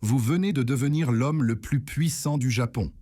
Vous venez de devenir l'homme le plus puissant du Japon.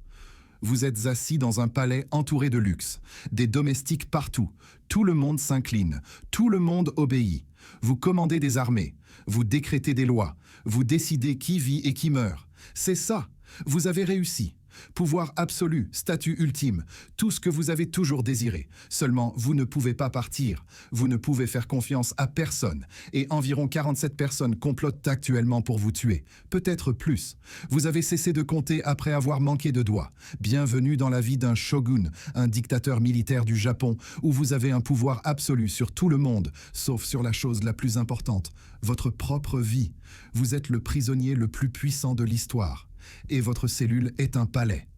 Vous êtes assis dans un palais entouré de luxe, des domestiques partout, tout le monde s'incline, tout le monde obéit. Vous commandez des armées, vous décrétez des lois, vous décidez qui vit et qui meurt. C'est ça, vous avez réussi. Pouvoir absolu, statut ultime, tout ce que vous avez toujours désiré. Seulement, vous ne pouvez pas partir. Vous ne pouvez faire confiance à personne. Et environ 47 personnes complotent actuellement pour vous tuer. Peut-être plus. Vous avez cessé de compter après avoir manqué de doigts. Bienvenue dans la vie d'un shogun, un dictateur militaire du Japon, où vous avez un pouvoir absolu sur tout le monde, sauf sur la chose la plus importante, votre propre vie. Vous êtes le prisonnier le plus puissant de l'histoire. Et votre cellule est un palais.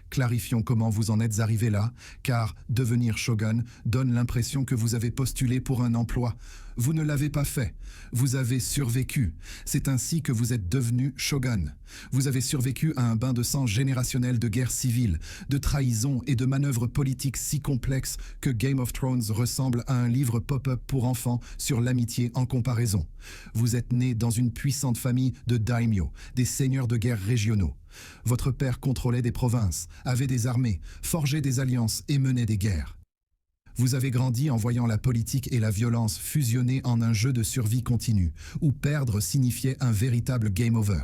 Clarifions comment vous en êtes arrivé là, car devenir shogun donne l'impression que vous avez postulé pour un emploi. Vous ne l'avez pas fait. Vous avez survécu. C'est ainsi que vous êtes devenu shogun. Vous avez survécu à un bain de sang générationnel de guerre civile, de trahison et de manœuvres politiques si complexes que Game of Thrones ressemble à un livre pop-up pour enfants sur l'amitié en comparaison. Vous êtes né dans une puissante famille de daimyo, des seigneurs de guerre régionaux. Votre père contrôlait des provinces, avait des armées, forgeait des alliances et menait des guerres. Vous avez grandi en voyant la politique et la violence fusionner en un jeu de survie continue, où perdre signifiait un véritable game over.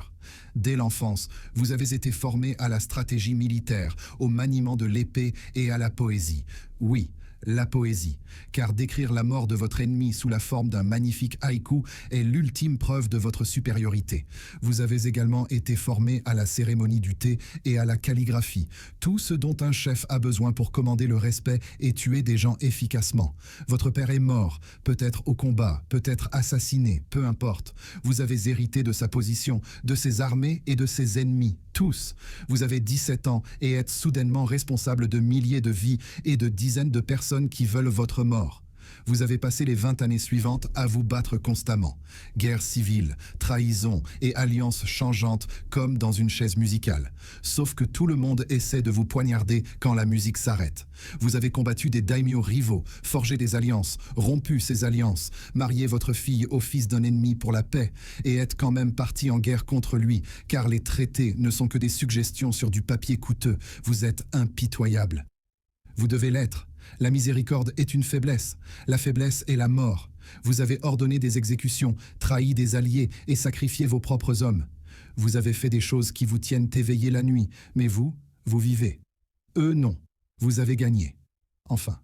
Dès l'enfance, vous avez été formé à la stratégie militaire, au maniement de l'épée et à la poésie. Oui, la poésie, car décrire la mort de votre ennemi sous la forme d'un magnifique haïku est l'ultime preuve de votre supériorité. Vous avez également été formé à la cérémonie du thé et à la calligraphie, tout ce dont un chef a besoin pour commander le respect et tuer des gens efficacement. Votre père est mort, peut-être au combat, peut-être assassiné, peu importe. Vous avez hérité de sa position, de ses armées et de ses ennemis, tous. Vous avez 17 ans et êtes soudainement responsable de milliers de vies et de dizaines de personnes qui veulent votre mort. Vous avez passé les 20 années suivantes à vous battre constamment. Guerre civile, trahison et alliances changeantes comme dans une chaise musicale. Sauf que tout le monde essaie de vous poignarder quand la musique s'arrête. Vous avez combattu des daimyo rivaux, forgé des alliances, rompu ces alliances, marié votre fille au fils d'un ennemi pour la paix et êtes quand même parti en guerre contre lui, car les traités ne sont que des suggestions sur du papier coûteux. Vous êtes impitoyable. Vous devez l'être. La miséricorde est une faiblesse. La faiblesse est la mort. Vous avez ordonné des exécutions, trahi des alliés et sacrifié vos propres hommes. Vous avez fait des choses qui vous tiennent éveillés la nuit, mais vous vivez. Eux, non. Vous avez gagné. Enfin.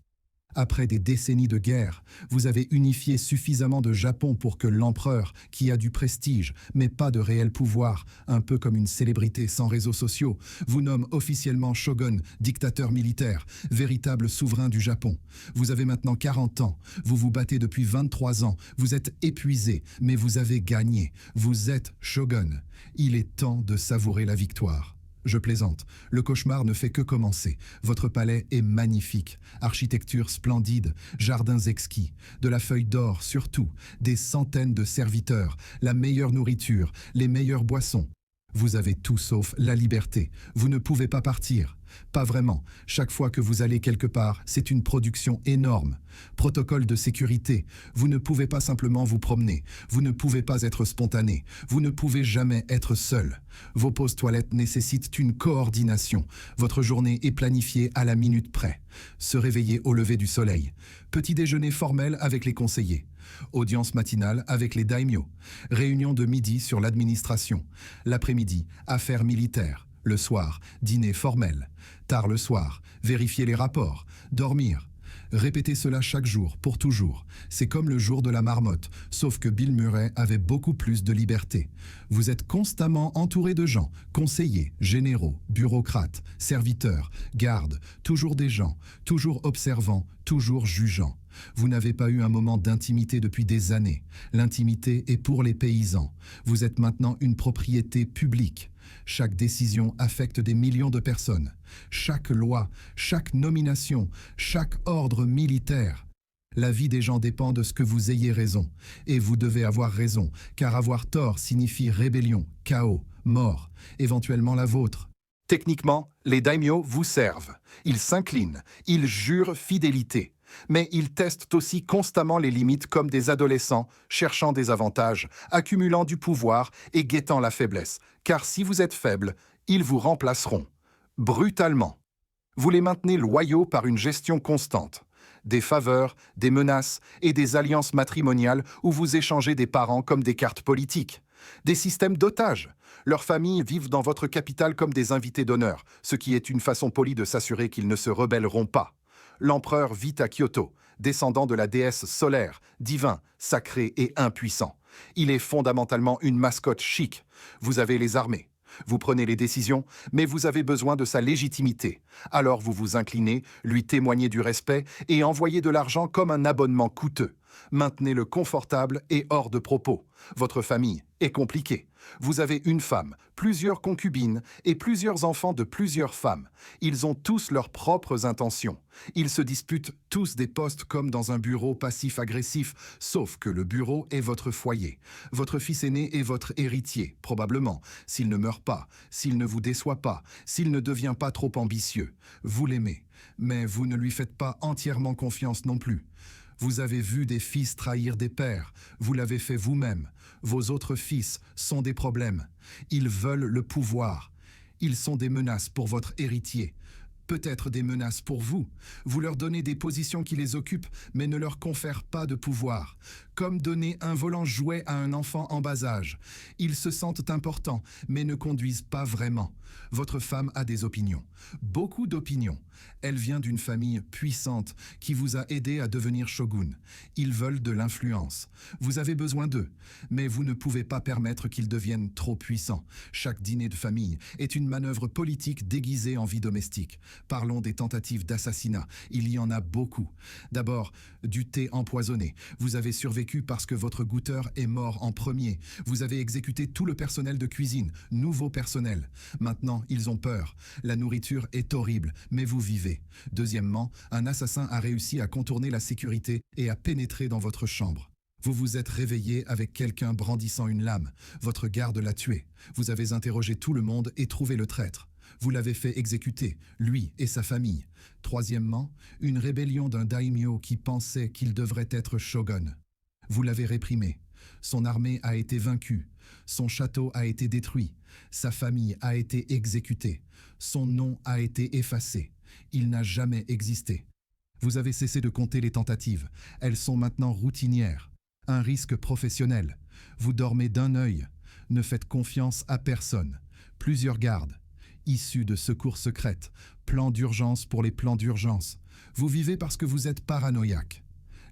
Après des décennies de guerre, vous avez unifié suffisamment de Japon pour que l'empereur, qui a du prestige, mais pas de réel pouvoir, un peu comme une célébrité sans réseaux sociaux, vous nomme officiellement shogun, dictateur militaire, véritable souverain du Japon. Vous avez maintenant 40 ans, vous vous battez depuis 23 ans, vous êtes épuisé, mais vous avez gagné. Vous êtes shogun. Il est temps de savourer la victoire. Je plaisante, le cauchemar ne fait que commencer. Votre palais est magnifique, architecture splendide, jardins exquis, de la feuille d'or surtout, des centaines de serviteurs, la meilleure nourriture, les meilleures boissons. Vous avez tout sauf la liberté. Vous ne pouvez pas partir. Pas vraiment. Chaque fois que vous allez quelque part, c'est une production énorme. Protocole de sécurité. Vous ne pouvez pas simplement vous promener. Vous ne pouvez pas être spontané. Vous ne pouvez jamais être seul. Vos pauses toilettes nécessitent une coordination. Votre journée est planifiée à la minute près. Se réveiller au lever du soleil. Petit déjeuner formel avec les conseillers. Audience matinale avec les daimyo. Réunion de midi sur l'administration. L'après-midi, affaires militaires. Le soir, dîner formel. Tard le soir, vérifier les rapports. Dormir. Répétez cela chaque jour, pour toujours. C'est comme le jour de la marmotte, sauf que Bill Murray avait beaucoup plus de liberté. Vous êtes constamment entouré de gens, conseillers, généraux, bureaucrates, serviteurs, gardes, toujours des gens, toujours observants, toujours jugeants. Vous n'avez pas eu un moment d'intimité depuis des années. L'intimité est pour les paysans. Vous êtes maintenant une propriété publique. Chaque décision affecte des millions de personnes. Chaque loi, chaque nomination, chaque ordre militaire. La vie des gens dépend de ce que vous ayez raison. Et vous devez avoir raison, car avoir tort signifie rébellion, chaos, mort, éventuellement la vôtre. Techniquement, les daimyo vous servent. Ils s'inclinent, ils jurent fidélité. Mais ils testent aussi constamment les limites comme des adolescents, cherchant des avantages, accumulant du pouvoir et guettant la faiblesse. Car si vous êtes faible, ils vous remplaceront. Brutalement. Vous les maintenez loyaux par une gestion constante. Des faveurs, des menaces et des alliances matrimoniales où vous échangez des parents comme des cartes politiques. Des systèmes d'otages. Leurs familles vivent dans votre capitale comme des invités d'honneur, ce qui est une façon polie de s'assurer qu'ils ne se rebelleront pas. L'empereur vit à Kyoto, descendant de la déesse solaire, divin, sacré et impuissant. Il est fondamentalement une mascotte chic. Vous avez les armées. Vous prenez les décisions, mais vous avez besoin de sa légitimité. Alors vous vous inclinez, lui témoignez du respect et envoyez de l'argent comme un abonnement coûteux. Maintenez-le confortable et hors de propos. Votre famille est compliquée. Vous avez une femme, plusieurs concubines et plusieurs enfants de plusieurs femmes. Ils ont tous leurs propres intentions. Ils se disputent tous des postes comme dans un bureau passif-agressif, sauf que le bureau est votre foyer. Votre fils aîné est votre héritier, probablement, s'il ne meurt pas, s'il ne vous déçoit pas, s'il ne devient pas trop ambitieux. Vous l'aimez, mais vous ne lui faites pas entièrement confiance non plus. Vous avez vu des fils trahir des pères, vous l'avez fait vous-même. Vos autres fils sont des problèmes. Ils veulent le pouvoir. Ils sont des menaces pour votre héritier. Peut-être des menaces pour vous. Vous leur donnez des positions qui les occupent, mais ne leur confèrent pas de pouvoir. Comme donner un volant jouet à un enfant en bas âge. Ils se sentent importants, mais ne conduisent pas vraiment. Votre femme a des opinions. Beaucoup d'opinions. Elle vient d'une famille puissante qui vous a aidé à devenir shogun. Ils veulent de l'influence. Vous avez besoin d'eux, mais vous ne pouvez pas permettre qu'ils deviennent trop puissants. Chaque dîner de famille est une manœuvre politique déguisée en vie domestique. Parlons des tentatives d'assassinat. Il y en a beaucoup. D'abord, du thé empoisonné. Vous avez survécu parce que votre goûteur est mort en premier. Vous avez exécuté tout le personnel de cuisine, nouveau personnel. Maintenant, ils ont peur. La nourriture est horrible, mais vous vivez. Deuxièmement, un assassin a réussi à contourner la sécurité et à pénétrer dans votre chambre. Vous vous êtes réveillé avec quelqu'un brandissant une lame. Votre garde l'a tué. Vous avez interrogé tout le monde et trouvé le traître. Vous l'avez fait exécuter, lui et sa famille. Troisièmement, une rébellion d'un daimyo qui pensait qu'il devrait être shogun. Vous l'avez réprimé. Son armée a été vaincue. Son château a été détruit. Sa famille a été exécutée. Son nom a été effacé. Il n'a jamais existé. Vous avez cessé de compter les tentatives. Elles sont maintenant routinières. Un risque professionnel. Vous dormez d'un œil. Ne faites confiance à personne. Plusieurs gardes. Issus de secours secrètes. Plans d'urgence pour les plans d'urgence. Vous vivez parce que vous êtes paranoïaque.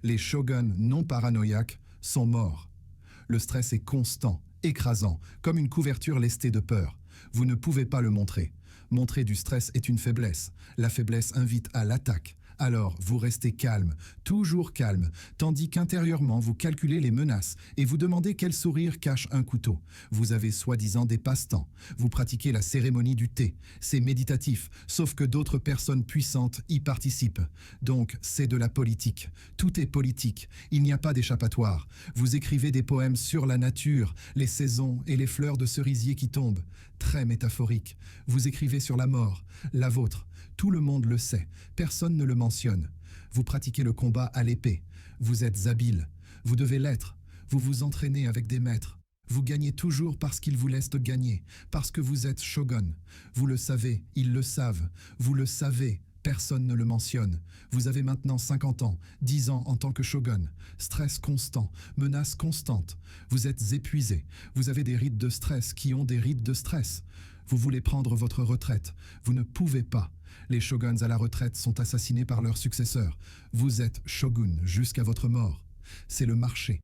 Les shoguns non paranoïaques sont morts. Le stress est constant, écrasant, comme une couverture lestée de peur. Vous ne pouvez pas le montrer. Montrer du stress est une faiblesse. La faiblesse invite à l'attaque. Alors, vous restez calme, toujours calme, tandis qu'intérieurement, vous calculez les menaces et vous demandez quel sourire cache un couteau. Vous avez soi-disant des passe-temps. Vous pratiquez la cérémonie du thé. C'est méditatif, sauf que d'autres personnes puissantes y participent. Donc, c'est de la politique. Tout est politique. Il n'y a pas d'échappatoire. Vous écrivez des poèmes sur la nature, les saisons et les fleurs de cerisier qui tombent. Très métaphorique. Vous écrivez sur la mort, la vôtre. Tout le monde le sait, personne ne le mentionne. Vous pratiquez le combat à l'épée. Vous êtes habile. Vous devez l'être. Vous vous entraînez avec des maîtres. Vous gagnez toujours parce qu'ils vous laissent gagner, parce que vous êtes shogun. Vous le savez, ils le savent. Vous le savez, personne ne le mentionne. Vous avez maintenant 50 ans, 10 ans en tant que shogun. Stress constant, menaces constantes. Vous êtes épuisé. Vous avez des rites de stress qui ont des rites de stress. Vous voulez prendre votre retraite. Vous ne pouvez pas. Les shoguns à la retraite sont assassinés par leurs successeurs. Vous êtes shogun jusqu'à votre mort. C'est le marché.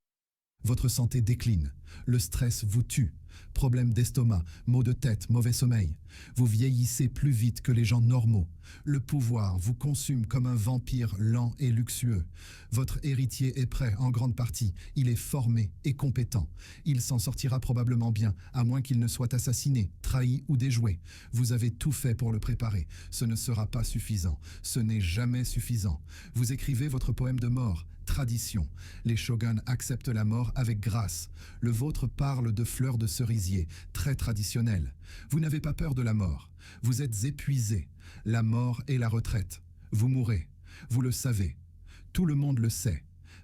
Votre santé décline. Le stress vous tue. Problèmes d'estomac, maux de tête, mauvais sommeil. Vous vieillissez plus vite que les gens normaux. Le pouvoir vous consume comme un vampire lent et luxueux. Votre héritier est prêt en grande partie. Il est formé et compétent. Il s'en sortira probablement bien, à moins qu'il ne soit assassiné, trahi ou déjoué. Vous avez tout fait pour le préparer. Ce ne sera pas suffisant. Ce n'est jamais suffisant. Vous écrivez votre poème de mort. tradition. Les shoguns acceptent la mort avec grâce. Le vôtre parle de fleurs de cerisier, très traditionnel. Vous n'avez pas peur de la mort. Vous êtes épuisé. La mort est la retraite. Vous mourrez. Vous le savez. Tout le monde le sait.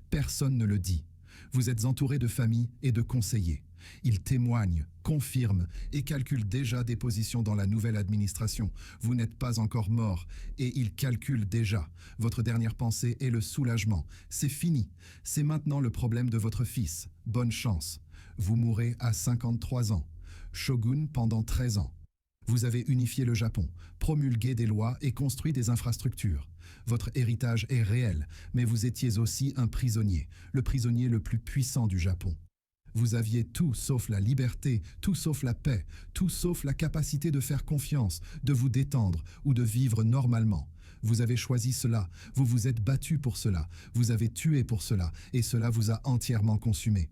Personne ne le dit. Vous êtes entouré de familles et de conseillers. Ils témoignent, confirment et calculent déjà des positions dans la nouvelle administration. Vous n'êtes pas encore mort et ils calculent déjà. Votre dernière pensée est le soulagement. C'est fini. C'est maintenant le problème de votre fils. Bonne chance. Vous mourrez à 53 ans. Shogun pendant 13 ans. Vous avez unifié le Japon, promulgué des lois et construit des infrastructures. Votre héritage est réel, mais vous étiez aussi un prisonnier, le prisonnier le plus puissant du Japon. Vous aviez tout sauf la liberté, tout sauf la paix, tout sauf la capacité de faire confiance, de vous détendre ou de vivre normalement. Vous avez choisi cela, vous vous êtes battu pour cela, vous avez tué pour cela, et cela vous a entièrement consumé.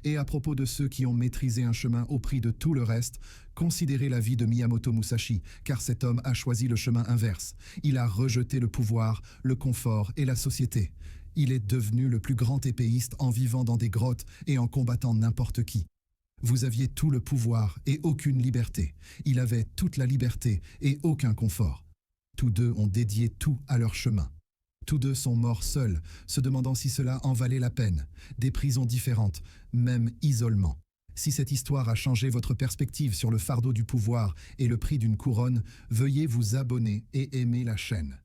Et à propos de ceux qui ont maîtrisé un chemin au prix de tout le reste, considérez la vie de Miyamoto Musashi, car cet homme a choisi le chemin inverse. Il a rejeté le pouvoir, le confort et la société. Il est devenu le plus grand épéiste en vivant dans des grottes et en combattant n'importe qui. Vous aviez tout le pouvoir et aucune liberté. Il avait toute la liberté et aucun confort. Tous deux ont dédié tout à leur chemin. Tous deux sont morts seuls, se demandant si cela en valait la peine. Des prisons différentes, même isolement. Si cette histoire a changé votre perspective sur le fardeau du pouvoir et le prix d'une couronne, veuillez vous abonner et aimer la chaîne.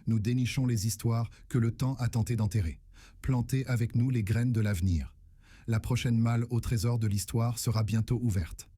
Nous dénichons les histoires que le temps a tenté d'enterrer. Plantez avec nous les graines de l'avenir. La prochaine malle au trésor de l'histoire sera bientôt ouverte.